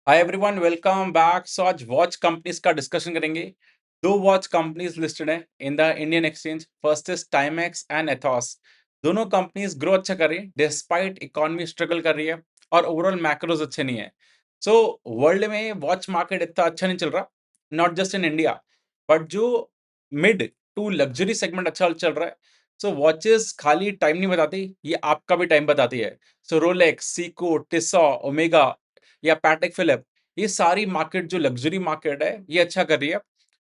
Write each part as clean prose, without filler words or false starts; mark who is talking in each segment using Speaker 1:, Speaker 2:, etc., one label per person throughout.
Speaker 1: हाय everyone, welcome back. So आज watch companies का discussion करेंगे। दो वॉच कंपनीज लिस्टेड हैं in the Indian exchange. First is Timex and Ethos. दोनों companies grow अच्छा कर रही है डिस्पाइट इकोनॉमी स्ट्रगल कर रही है और ओवरऑल मैक्रोज अच्छे नहीं है। सो वर्ल्ड में वॉच मार्केट इतना अच्छा नहीं चल रहा, not just in India, but जो मिड टू लग्जरी सेगमेंट अच्छा चल रहा है। सो वॉचेस खाली टाइम नहीं बताती, ये आपका भी टाइम बताती है। सो रोलेक्स, सीको, टिसॉ, ओमेगा या पैटेक फिलिप, ये सारी मार्केट जो लग्जरी मार्केट है ये अच्छा कर रही है।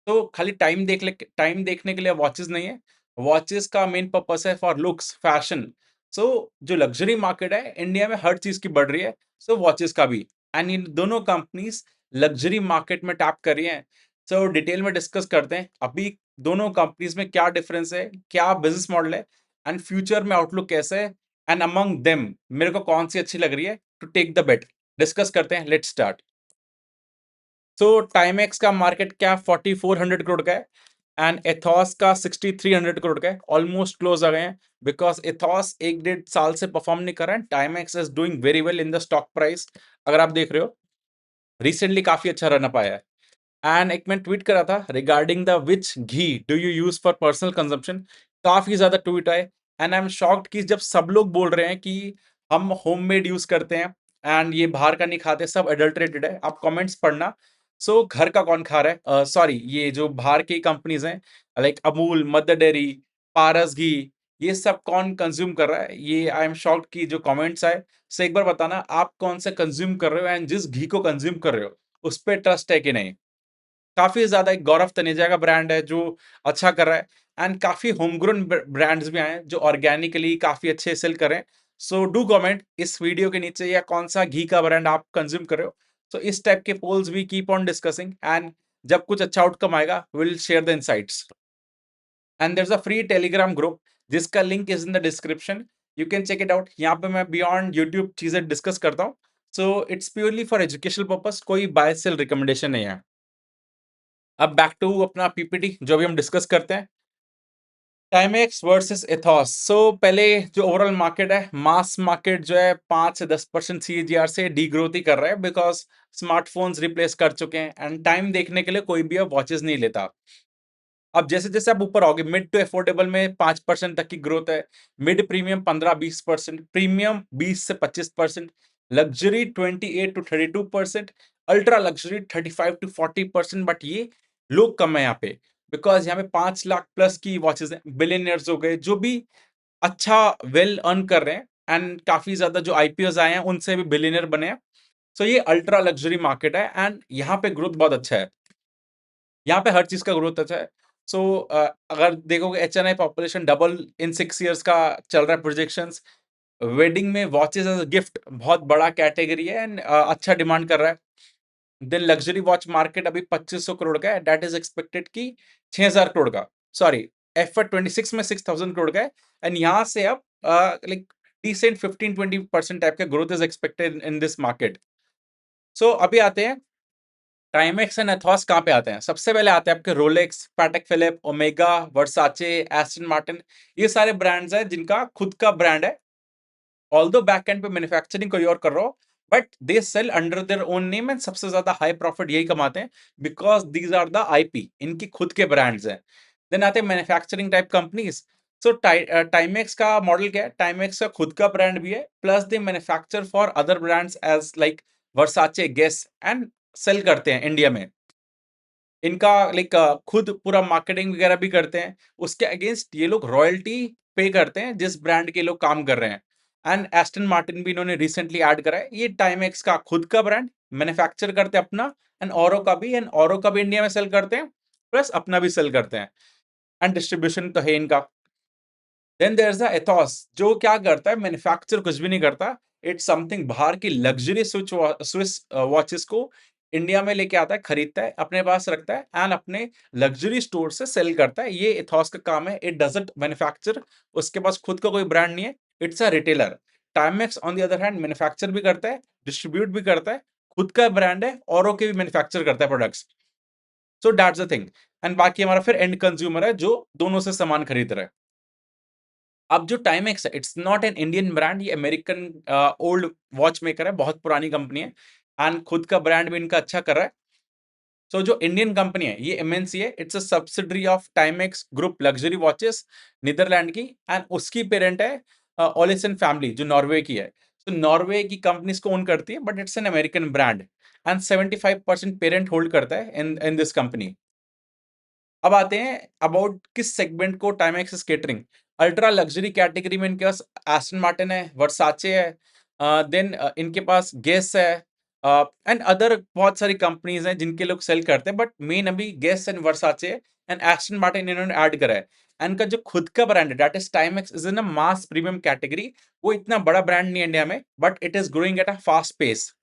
Speaker 1: तो खाली टाइम देखने के लिए वॉचेस नहीं है। वॉचेस का मेन पर्पस है फॉर लुक्स, फैशन। सो जो लग्जरी मार्केट है इंडिया में हर चीज की बढ़ रही है, सो वॉचेस का भी। एंड इन दोनों कंपनीज लग्जरी मार्केट में टैप कर रही हैं। सो डिटेल में डिस्कस करते हैं अभी दोनों कंपनीज में क्या डिफरेंस है, क्या बिजनेस मॉडल है एंड फ्यूचर में आउटलुक कैसे है। एंड अमंग देम मेरे को कौन सी अच्छी लग रही है to take the bet, discuss करते हैं। Let's start. सो टाइमेक्स का मार्केट कैप 4400 करोड़ का है एंड एथॉस का 6300 करोड़ का है। ऑलमोस्ट क्लोज आ गए हैं बिकॉज एथॉस एक डेढ़ साल से परफॉर्म नहीं कर रहा है। Timex is doing very well in the stock price. अगर आप देख रहे हो रिसेंटली काफी अच्छा रन अप आया है। एंड एक मैं ट्वीट करा था regarding the which ghee do you use for personal consumption. काफी ज्यादा ट्वीट आए एंड आई एम शॉक्ड कि जब सब लोग बोल रहे हैं कि हम होममेड यूज करते हैं एंड ये बाहर का नहीं खाते, सब एडल्टरेटेड है। आप कमेंट्स पढ़ना। सो घर का कौन खा रहा है, सॉरी, ये जो बाहर की कंपनीज हैं लाइक अमूल, मदर डेयरी, पारस घी, ये सब कौन कंज्यूम कर रहा है, ये आई एम शॉक्ड कि जो कमेंट्स आए। सो एक बार बताना आप कौन सा कंज्यूम कर रहे हो एंड जिस घी को कंज्यूम कर रहे हो उस पर ट्रस्ट है कि नहीं। काफ़ी ज़्यादा एक गौरव तनेजा का ब्रांड है जो अच्छा कर रहा है एंड काफ़ी होमग्रोन ब्रांड्स भी आए हैं जो ऑर्गेनिकली काफ़ी अच्छे सेल कर रहे हैं। सो डू कमेंट इस वीडियो के नीचे या कौन सा घी का ब्रांड आप कंज्यूम कर रहे हो। सो इस टाइप के पोल्स भी कीप ऑन डिस्कसिंग एंड जब कुछ अच्छा आउटकम आएगा will share the insights. And there is a free Telegram group जिसका link is in the description. You can check it out. यहाँ पे मैं बियॉन्ड यूट्यूब चीज़ें डिस्कस करता हूँ। So it's purely for educational purpose, कोई buy sell recommendation नहीं है। अब बैक टू अपना पीपीटी जो भी हम डिस्कस करते हैं। Timex versus Ethos. सो पहले जो ओवरऑल मार्केट है, मास मार्केट जो है 5 से 10% सीएजीआर से डी ग्रोथ ही कर रहा है बिकॉज स्मार्टफोन्स रिप्लेस कर चुके हैं एंड टाइम देखने के लिए कोई भी अब वॉचेस नहीं लेता। अब जैसे जैसे आप ऊपर आओगे मिड टू अफोर्डेबल में 5% तक की ग्रोथ है। मिड प्रीमियम 15-20%, प्रीमियम 20 से 25%, luxury 28 to 32%, ultra luxury 35 to 40%। But ये लोग कम है यहाँ पे बिकॉज यहाँ पे 5 लाख प्लस की वॉचेस हैं। बिलियनियर्स हो गए जो भी अच्छा वेल अर्न कर रहे हैं एंड काफी ज्यादा जो आईपीओ आए हैं उनसे भी बिलियनियर बने हैं। सो ये अल्ट्रा लग्जरी मार्केट है एंड यहाँ पे ग्रोथ बहुत अच्छा है। यहाँ पे हर चीज का ग्रोथ अच्छा है। सो अगर देखोगे HNI population double in 6 years का चल रहा है प्रोजेक्शंस। वेडिंग में वॉचेस एज अ गिफ्ट बहुत बड़ा कैटेगरी है एंड अच्छा डिमांड कर रहा है। देन लग्जरी वॉच मार्केट अभी 2500 करोड़ का है, दैट इज एक्सपेक्टेड कि 6000 करोड़ का, सॉरी, FY 26 में 6000 करोड़ का है। एंड यहाँ से अब लाइक डिसेंट 15-20% टाइप का growth is expected in this market. So अभी आते हैं टाइमेक्स एंड एथॉस कहाँ पे आते हैं। सबसे पहले आते हैं आपके Rolex, Patek Philippe, Omega, Versace, Aston Martin. ये सारे ब्रांड्स हैं जिनका खुद का ब्रांड है। ऑल्दो बैक एंड पे मैन्युफैक्चरिंग कोई और कर रहा हो, but they sell under their own name and सबसे ज्यादा हाई प्रॉफिट यही कमाते हैं because these are the IP, इनकी खुद के ब्रांड्स हैं। देन आते हैं manufacturing type companies. So Timex का मॉडल क्या है, टाइमेक्स का खुद का ब्रांड भी है plus they manufacture for other brands as like Versace, Guess and sell करते हैं इंडिया में। इनका लाइक खुद पूरा मार्केटिंग वगैरह भी करते हैं। उसके अगेंस्ट ये लोग रॉयल्टी पे करते हैं जिस ब्रांड के लोग काम कर रहे हैं। एंड एस्टन मार्टिन भी इन्होंने रिसेंटली ऐड करा है। ये टाइमेक्स का खुद का ब्रांड मैन्युफैक्चर करते हैं अपना, एंड औरो का भी इंडिया में सेल करते हैं, प्लस अपना भी सेल करते हैं एंड डिस्ट्रीब्यूशन तो है इनका। Then there is the Ethos जो क्या करता है, मैन्युफैक्चर कुछ भी नहीं करता। इट्स समथिंग बाहर की लग्जरी स्विस वॉचेस को इंडिया में लेके आता है, खरीदता है, अपने पास रखता है एंड अपने लग्जरी स्टोर से सेल करता है। ये एथॉस का काम है। इट डजंट मैन्युफैक्चर, उसके पास खुद का कोई ब्रांड नहीं है। It's a retailer. Timex on the other hand manufacture भी करता है, डिस्ट्रीब्यूट भी करता है, खुद का ब्रांड है, औरों के भी मैन्युफैक्चर करता है products. So that's the thing. And बाकी हमारा फिर एंड कंज्यूमर है जो दोनों से सामान खरीद रहा है। अब जो टाइमेक्स है it's not an Indian brand, ये अमेरिकन ओल्ड वॉच मेकर है, बहुत पुरानी कंपनी है। एंड खुद का ब्रांड भी इनका अच्छा कर रहा है। सो जो इंडियन कंपनी है ये एमएनसी है, it's a subsidiary of Timex group luxury watches, Netherland की, एंड उसकी पेरेंट है ओलिसन फैमिली जो नॉर्वे की है। तो नॉर्वे की कंपनीज को ओन करती है, but it's an American brand, and 75% parent hold करता है इन इन दिस कंपनी। अब आते हैं अबाउट किस सेगमेंट को Timex catering. Ultra luxury category में इनके पास एस्टन मार्टिन है, वर्साचे है, देन इनके पास गेस है, एंड अदर बहुत सारी कंपनीज हैं जिनके लोग सेल करते हैं, बट मेन अभी Guess and Versace and Aston Martin इन्होंने ऐड करा है। एंड इनका जो खुद का ब्रांड है that is Timex is in a mass premium category. वो इतना बड़ा ब्रांड नहीं है इंडिया में, but it is growing at a fast pace.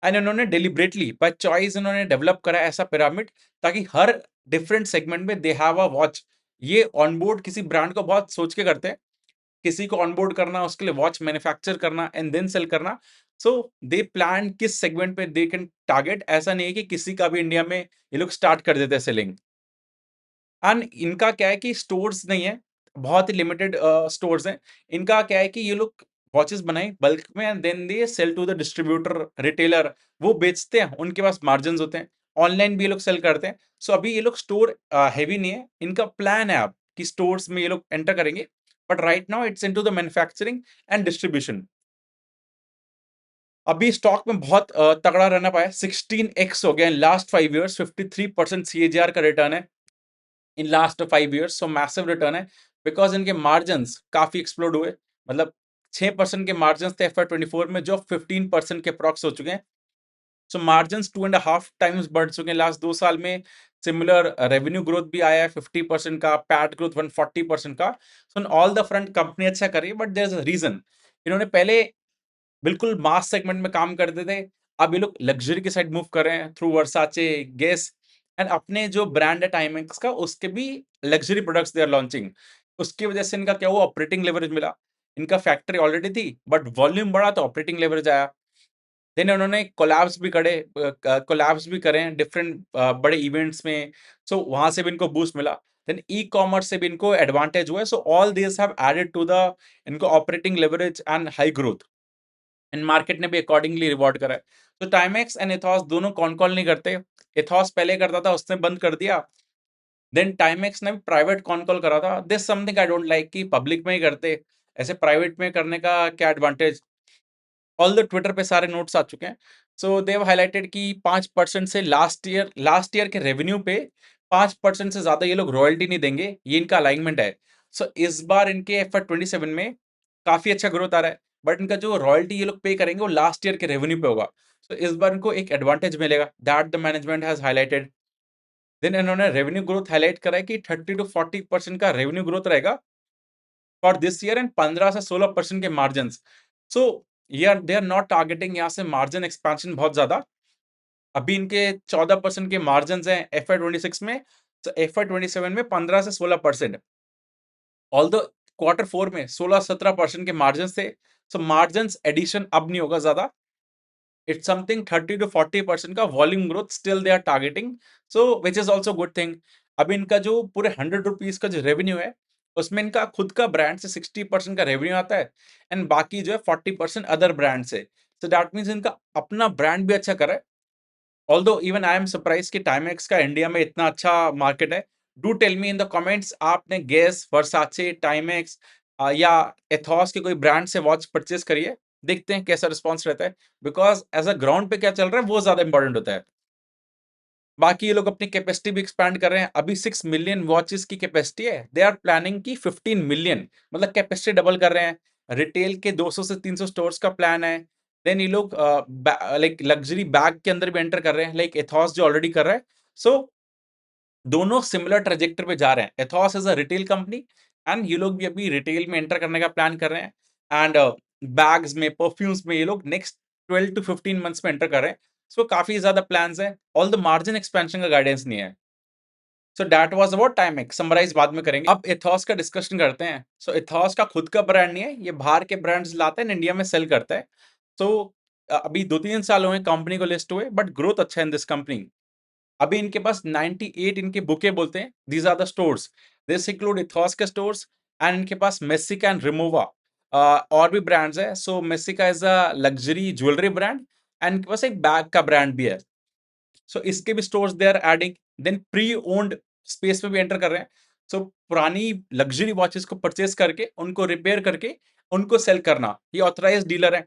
Speaker 1: And इन्होंने डेलिबरेटली बाय चॉइस इन्होंने डेवलप करा है ऐसा पिरामिड, ताकि हर डिफरेंट सेगमेंट में दे हैव अ वॉच। ये ऑनबोर्ड किसी ब्रांड को बहुत सोच के करते हैं, किसी को ऑनबोर्ड करना, उसके लिए वॉच मैन्युफैक्चर करना एंड देन सेल करना। सो दे प्लान किस सेगमेंट पे दे कैन टारगेट। ऐसा नहीं है कि किसी का भी इंडिया में ये लोग स्टार्ट कर देते हैं सेलिंग। एंड इनका क्या है कि स्टोर्स नहीं है, बहुत ही लिमिटेड स्टोर्स हैं। इनका क्या है कि ये लोग वॉचेस बनाए बल्क में and then they sell to the distributor retailer, वो बेचते हैं, उनके पास मार्जिन होते हैं। ऑनलाइन भी ये लोग सेल करते हैं। सो अभी ये लोग स्टोर हैवी नहीं है, इनका प्लान है अब कि स्टोर्स में ये लोग एंटर करेंगे, but right now it's into the manufacturing and distribution. अभी स्टॉक में बहुत तगड़ा रहना पाया, 16x हो गया इन लास्ट 5 इयर्स, 53% सीएजीआर का रिटर्न है in last 5 years. So massive return है, बिकॉज इनके मार्जिन्स काफी एक्सप्लोड हुए। मतलब 6% के मार्जिन्स थे FY24 में, जो 15% के अप्रॉक्स हो चुके हैं। सो मार्जिन्स 2.5 टाइम्स बढ़ चुके हैं लास्ट 2 साल में। सिमिलर रेवेन्यू ग्रोथ भी आया है 50% का, पैट ग्रोथ 140% का। So all the front company अच्छा कर रही है, but there is a reason. इन्होंने पहले बिल्कुल मास सेगमेंट में काम करते थे, अब ये लोग लग्जरी की साइड मूव कर रहे हैं थ्रू वर्साचे, गेस, एंड अपने जो ब्रांड है टाइमेक्स का उसके भी luxury products they are launching. उसकी वजह से इनका क्या हुआ, ऑपरेटिंग लेवरेज मिला। इनका फैक्ट्री ऑलरेडी थी, बट वॉल्यूम बढ़ा तो ऑपरेटिंग लेवरेज आया। देन उन्होंने कोलैब्स भी करे हैं डिफरेंट बड़े इवेंट्स में। सो वहां से भी इनको बूस्ट मिला। देन ई कॉमर्स से भी इनको एडवांटेज हुआ है। So all this have added to the इनको operating leverage and high growth. And market ने भी अकॉर्डिंगली रिवॉर्ड करा है। तो टाइमेक्स एंड एथॉस दोनों कौन कॉल नहीं करते। एथॉस पहले करता था, उसने बंद कर दिया। देन टाइमेक्स ने भी प्राइवेट कॉन कॉल करा था। This something I don't like कि पब्लिक में ही करते, ऐसे प्राइवेट में करने का क्या एडवांटेज। ऑल द ट्विटर पे सारे नोट्स आ चुके हैं। सो देव हाईलाइटेड कि 5% से लास्ट ईयर के रेवेन्यू पे 5% से ज्यादा ये लोग रॉयल्टी नहीं देंगे, ये इनका अलाइनमेंट है। सो इस बार इनके FY27 में काफी अच्छा ग्रोथ आ रहा है, बट इनका जो रॉयल्टी ये लोग पे करेंगे वो लास्ट ईयर के रेवेन्यू पे होगा। सो इस बार इनको एक एडवांटेज मिलेगा, that the management has highlighted. Then इन्होंने रेवेन्यू ग्रोथ हाईलाइट करा है कि 30 to 40% का रेवेन्यू ग्रोथ रहेगा फॉर दिस ईयर, एंड 15 से 16% के मार्जिन। सो यार दे आर नॉट टारगेटिंग यहाँ से मार्जिन एक्सपेंशन बहुत ज्यादा। अभी इनके 14% के मार्जिन हैं FY26 में, तो FY27 में 15 से 16%। ऑल द Q4 में 16-17% के मार्जिन थे। सो मार्जिन एडिशन अब नहीं होगा ज्यादा। इट्स समथिंग 30 to 40% का volume growth still they are targeting, so which is also good thing. अभी इनका जो पूरे ₹100 का जो रेवेन्यू है, उसमें इनका खुद का ब्रांड से 60% का रेवेन्यू आता है, एंड बाकी जो है 40% अदर ब्रांड से। सो दैट मीन्स इनका अपना ब्रांड भी अच्छा करा है। Although even I am surprise कि टाइमेक्स का इंडिया में इतना अच्छा मार्केट है। Do tell me in the comments, आपने गेस, वर्साचे, टाइमेक्स या एथॉस के कोई ब्रांड से वॉच परचेज करिए, देखते हैं कैसा रिस्पॉन्स रहता है। बिकॉज एज अ ग्राउंड पे क्या चल रहा है वो ज्यादा इंपॉर्टेंट होता है। बाकी ये लोग अपनी कैपेसिटी भी एक्सपैंड कर रहे हैं। अभी 6 मिलियन वॉचेस की कैपेसिटी है, दे आर प्लानिंग की 15 मिलियन, मतलब कैपेसिटी डबल कर रहे हैं। रिटेल के 200 से 300 स्टोर्स का प्लान है। देन ये लोग लाइक लग्जरी बैग के अंदर भी एंटर कर रहे हैं, लाइक एथॉस जो ऑलरेडी कर रहा है। सो दोनों सिमिलर ट्रेजेक्टर पे जा रहे हैं। Ethos is a retail company, and ये लोग भी अभी रिटेल में एंटर करने का प्लान कर रहे हैं। एंड बैग्स में, परफ्यूम्स में ये लोग नेक्स्ट 12 to 15 मंथ्स में एंटर कर रहे हैं। सो काफी ज्यादा प्लान्स हैं। ऑल द मार्जिन एक्सपेंशन का गाइडेंस नहीं है। So that was about Timex, summarise बाद में करेंगे। अब एथॉस का डिस्कशन करते हैं। सो एथॉस का खुद का ब्रांड नहीं है, ये बाहर के ब्रांड्स लाता है, इंडिया में सेल करता है। सो अभी 2-3 साल हुए कंपनी को लिस्ट हुए, बट ग्रोथ अच्छा है इन दिस कंपनी। अभी इनके पास 98 इनके बुके बोलते हैं, these are the stores. This include Ethos के स्टोर्स, एंड इनके पास मेसिका एंड रिमोवा और भी ब्रांड्स है। So Messika is a luxury jewellery brand, and इनके पास एक बैग का ब्रांड भी है। सो इसके भी stores they are adding. Then pre owned space में भी एंटर कर रहे हैं। सो पुरानी लग्जरी वॉचेस को परचेज करके उनको रिपेयर करके उनको सेल करना, ये ऑथराइज्ड डीलर है।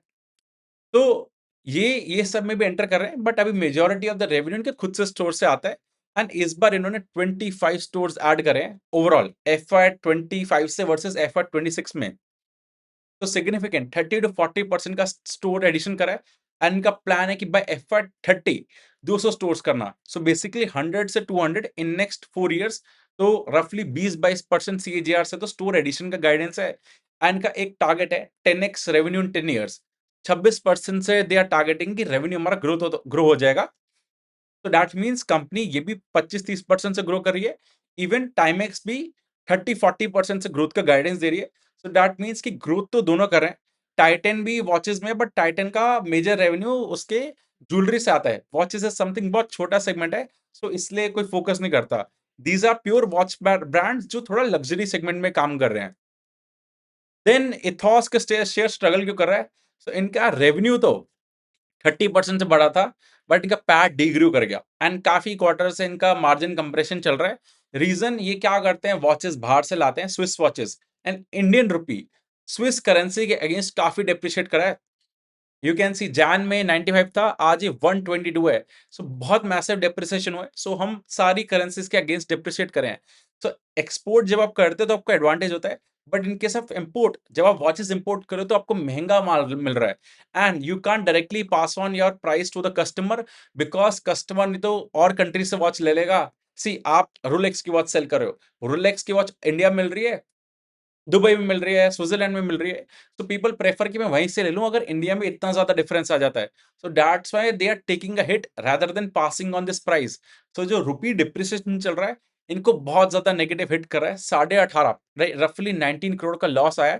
Speaker 1: तो ये सब में भी एंटर कर रहे हैं, बट अभी मेजॉरिटी ऑफ द रेवेन्यू इनके खुद से स्टोर से आता है। एंड इस बार इन्होंने 25 स्टोर्स ऐड करे हैं ओवरऑल FY 25 से वर्सेस FY 26 में। तो सिग्निफिकेंट 30 to 40% का स्टोर एडिशन करा है। एंड इनका प्लान है कि बाय FY 30 200 स्टोर्स करना। सो बेसिकली 100 से 200 इन नेक्स्ट 4 इयर्स। तो रफली 20-22% CAGR से तो स्टोर एडिशन का गाइडेंस है। एंड इनका एक टारगेट है 10x रेवेन्यू इन 10 इयर्स। 26% से दे आर टारगेटिंग कि रेवेन्यू हमारा ग्रो हो जाएगा। तो दैट मीन्स कंपनी ये भी 25-30% से ग्रो कर रही है। इवन टाइमेक्स भी 30-40% से ग्रोथ का गाइडेंस दे रही है। सो दैट मीन्स कि ग्रोथ तो दोनों कर रहे हैं। टाइटन भी वॉचेस में, बट टाइटन का मेजर रेवेन्यू उसके ज्वेलरी से आता है। वॉचेस इज समथिंग बहुत छोटा सेगमेंट है, सो इसलिए कोई फोकस नहीं करता। These are pure watch brands जो थोड़ा लग्जरी सेगमेंट में काम कर रहे हैं। देन इथॉस का शेयर स्ट्रगल क्यों कर रहा है? सो इनका रेवेन्यू तो 30% से बढ़ा था, बट इनका पैट डिग्रू कर गया। एंड काफी क्वार्टर से इनका मार्जिन कंप्रेशन चल रहा है। रीजन ये क्या करते हैं, वॉचेस बाहर से लाते हैं, Swiss watches, and Indian rupee Swiss currency के अगेंस्ट काफी डेप्रिशिएट करा है। यू कैन सी जैन में 95 था, आज ये 122 है। सो बहुत मैसिव डेप्रिसिएशन हुआ है। सो हम सारी करेंसीज के अगेंस्ट डेप्रिशिएट करें हैं। सो एक्सपोर्ट जब आप करते हो तो आपको एडवांटेज होता है, but in case of import जब आप वॉचेस इंपोर्ट करो तो आपको महंगा माल मिल रहा है। And you can't directly pass on your price to the customer, because customer नहीं तो और कंट्री से वॉच ले लेगा। सी आप रोलेक्स की वॉच सेल कर रहे हो, रोलेक्स की वॉच इंडिया में मिल रही है, दुबई में मिल रही है, स्विट्जरलैंड में मिल रही है। तो पीपल प्रेफर कि मैं वहीं से ले लूं अगर इंडिया में इतना ज्यादा डिफरेंस आ जाता है। So that's why they are taking a hit rather than passing on this price. तो जो रुपी डिप्रिसिएशन चल रहा है, इनको बहुत ज्यादा नेगेटिव हिट कर रहा है। 18.5 रफली 19 करोड़ का लॉस आया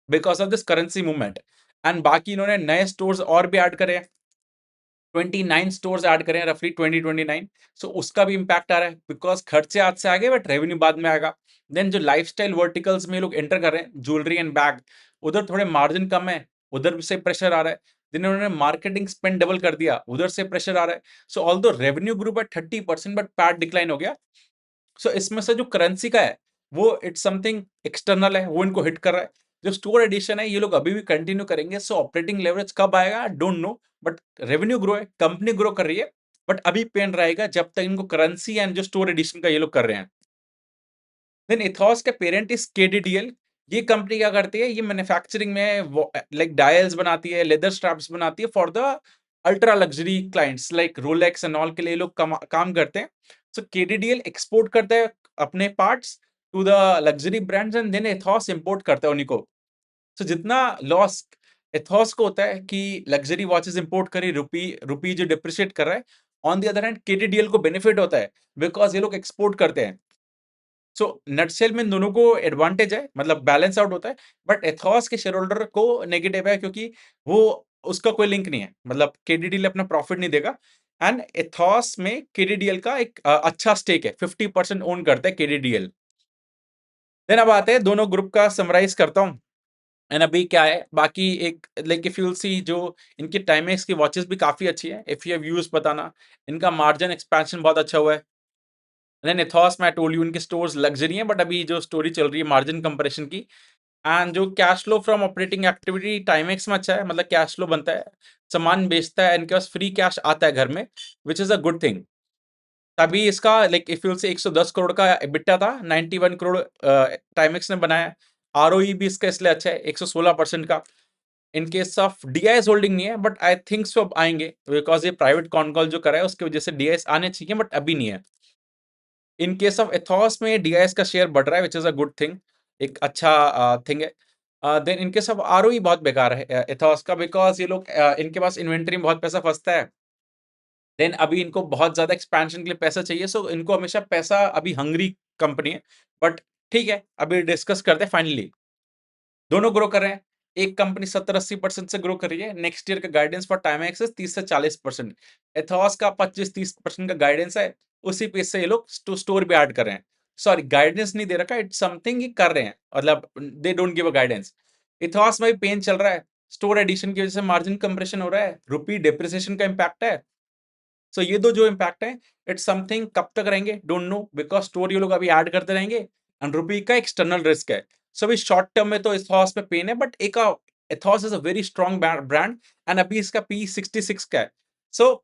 Speaker 1: because of this currency movement. And बाकी इन्होंने नए स्टोर्स और भी ऐड करे हैं, 29 स्टोर्स ऐड करें रफली 2029। सो उसका भी इंपैक्ट आ रहा है, बिकॉज खर्चे आज से आगे बट रेवेन्यू बाद में आएगा। देन जो लाइफस्टाइल वर्टिकल्स में लोग एंटर कर रहे हैं, ज्वेलरी एंड बैग, उधर थोड़े मार्जिन कम है, उधर से प्रेशर आ रहा है। दिन उन्होंने मार्केटिंग स्पेंड डबल कर दिया, उधर से प्रेशर आ रहा है। सो although revenue grow by 30% but PAT decline हो गया। सो इसमें से जो करेंसी का है वो इट्स समथिंग एक्सटर्नल है, वो इनको हिट कर रहा है। जो स्टोर एडिशन है ये लोग अभी भी कंटिन्यू करेंगे। सो ऑपरेटिंग लेवरेज कब आएगा don't know, but revenue grow है, कंपनी ग्रो कर रही है, बट अभी पेन रहेगा जब तक इनको करेंसी एंड जो स्टोर एडिशन का ये लोग कर रहे हैं। देन इथॉस का पेरेंट इज KDDL। ये कंपनी क्या करती है, ये मैन्युफैक्चरिंग में लाइक डायल्स बनाती है, लेदर स्ट्रैप्स बनाती है for the ultra luxury clients like Rolex and all के लिए ये लोग काम करते हैं। सो KDDL एक्सपोर्ट करता है अपने parts to the luxury brands and then Ethos import करता है उन्हीं को। सो जितना लॉस एथॉस को होता है कि लग्जरी वॉचेस इंपोर्ट करी, रुपी रुपी जो डिप्रिशिएट कर रहा है, on the other hand KDDL को बेनिफिट होता है बिकॉज ये लोग एक्सपोर्ट करते हैं। सो नटसेल में इन दोनों को एडवांटेज है, मतलब बैलेंस आउट होता है। बट एथॉस के शेयर होल्डर को नेगेटिव है क्योंकि वो उसका कोई लिंक नहीं है, मतलब KDDL अपना प्रॉफिट नहीं देगा। एंड एथॉस में KDDL का एक अच्छा स्टेक है, 50% ओन करता है KDDL। देन अब आते हैं दोनों ग्रुप का समराइज करता हूँ। एंड अभी क्या है बाकी एक लाइक इफ यू सी जो इनकी टाइमेक्स की वॉचेस भी काफी अच्छी है, इफ यू हैव यूज्ड बताना। इनका मार्जिन एक्सपेंशन बहुत अच्छा हुआ है। देन एथॉस मैं टोल्ड यू इनके स्टोर्स लग्जरी हैं, बट अभी जो स्टोरी चल रही है मार्जिन कंप्रेशन की। एंड जो cash flow from operating activity Timex में अच्छा है, मतलब कैश फ्लो बनता है, सामान बेचता है, इनके पास फ्री कैश आता है घर में, विच इज अ गुड थिंग। तभी इसका लाइक इफ यू से 110 करोड़ का EBITDA था, 91 करोड़ टाइमेक्स ने बनाया। ROE भी इसका इसलिए अच्छा है, 116% का। इन केस ऑफ DIS होल्डिंग नहीं है, बट आई थिंक सो अब आएंगे बिकॉज ये प्राइवेट कॉन कॉल जो करा है उसकी वजह से DIS आने चाहिए, बट अभी नहीं है। इन केस ऑफ एथॉस में DIS का शेयर बढ़ रहा है, which is a good thing, एक अच्छा थिंग है। Then in case of ROE बहुत बेकार है एथॉस का, बिकॉज ये लोग इनके पास इन्वेंट्री में बहुत पैसा फंसता है। देन अभी इनको बहुत ज्यादा एक्सपेंशन के लिए पैसा चाहिए, सो इनको हमेशा पैसा, अभी हंग्री कंपनी है। बट ठीक है, अभी डिस्कस करते हैं फाइनली। दोनों ग्रो कर रहे हैं। एक कंपनी 70-80% से ग्रो कर रही है। नेक्स्ट ईयर का गाइडेंस फॉर टाइमेक्स 30 से 40%। एथॉस का 25-30% का गाइडेंस है। उसी पेस से ये लोग स्टोर भी ऐड कर रहे हैं। सॉरी, गाइडेंस नहीं दे रखा, इट्स समथिंग ये कर रहे हैं, मतलब they don't give a guidance. Ethos में भी पेन चल रहा है। स्टोर एडिशन की वजह से मार्जिन कंप्रेशन हो रहा है, रुपी डेप्रिसिएशन का इम्पैक्ट है। सो ये दो जो इम्पैक्ट है, इट्स समथिंग कब तक रहेंगे डोंट नो, बिकॉज स्टोर ये लोग अभी ऐड करते रहेंगे एंड रुपी का एक्सटर्नल रिस्क है। सो अभी शॉर्ट टर्म में तो एथॉस पे पेन है, बट एक Ethos is a very strong brand and अभी इसका पी 66 का है। सो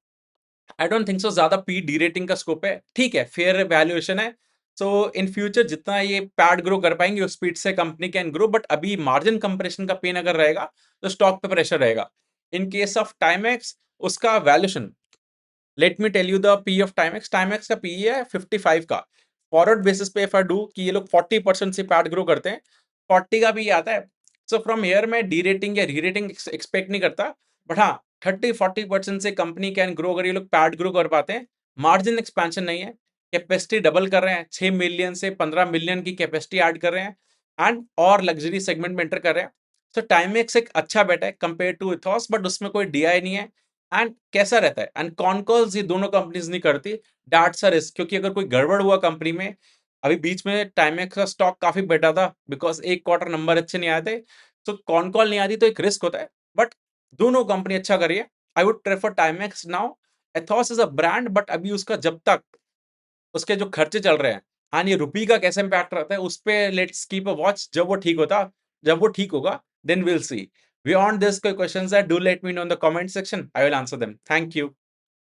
Speaker 1: आई डोंट थिंक सो ज्यादा पी डी रेटिंग का स्कोप है, ठीक है, फेयर वैल्यूएशन है। सो इन फ्यूचर जितना ये पैड ग्रो कर पाएंगे उस स्पीड से कंपनी कैन ग्रो, बट अभी मार्जिन कंप्रेशन का पेन अगर रहेगा तो स्टॉक पे प्रेशर रहेगा। इन केस ऑफ टाइमेक्स, उसका valuation, let me tell you the P of Timex. Timex का पी है 55 का। फॉरवर्ड बेसिस पे इफ आई डू कि ये लोग 40% से पैड ग्रो करते हैं, 40 का भी आता है। सो फ्रॉम हियर मैं डी रेटिंग या री रेटिंग एक्सपेक्ट नहीं करता, बट हाँ 30-40% से कंपनी कैन ग्रो अगर ये लोग पैड ग्रो कर पाते हैं। मार्जिन एक्सपेंशन नहीं है, कैपेसिटी डबल कर रहे हैं, 6 मिलियन से 15 मिलियन की कैपेसिटी ऐड कर रहे हैं एंड और लग्जरी सेगमेंट में एंटर कर रहे हैं। सो टाइमेक्स एक अच्छा बेट है कंपेयर टू इथॉस, बट उसमें कोई डीआई नहीं है। एंड कैसा रहता है, एंड कॉन कॉल्स ये दोनों कंपनीज नहीं करती, दैट्स अ रिस्क, क्योंकि अगर कोई गड़बड़ हुआ कंपनी में, अभी बीच में टाइमेक्स का स्टॉक काफी बेटा था बिकॉज एक क्वार्टर नंबर अच्छे नहीं आए थे, तो कॉन कॉल नहीं आती तो एक रिस्क होता है, बट दोनों कंपनी अच्छा करी है। I would prefer Timex now. Ethos is a brand, but अभी उसका जब तक उसके जो खर्चे चल रहे हैं एंड ये रुपी का कैसे इम्पैक्ट रहता है उस पे लेट्स कीप अ वॉच। जब वो ठीक होगा then will see. Beyond this कोई क्वेश्चंस है, do let me know in the comment section, I will answer them. Thank you.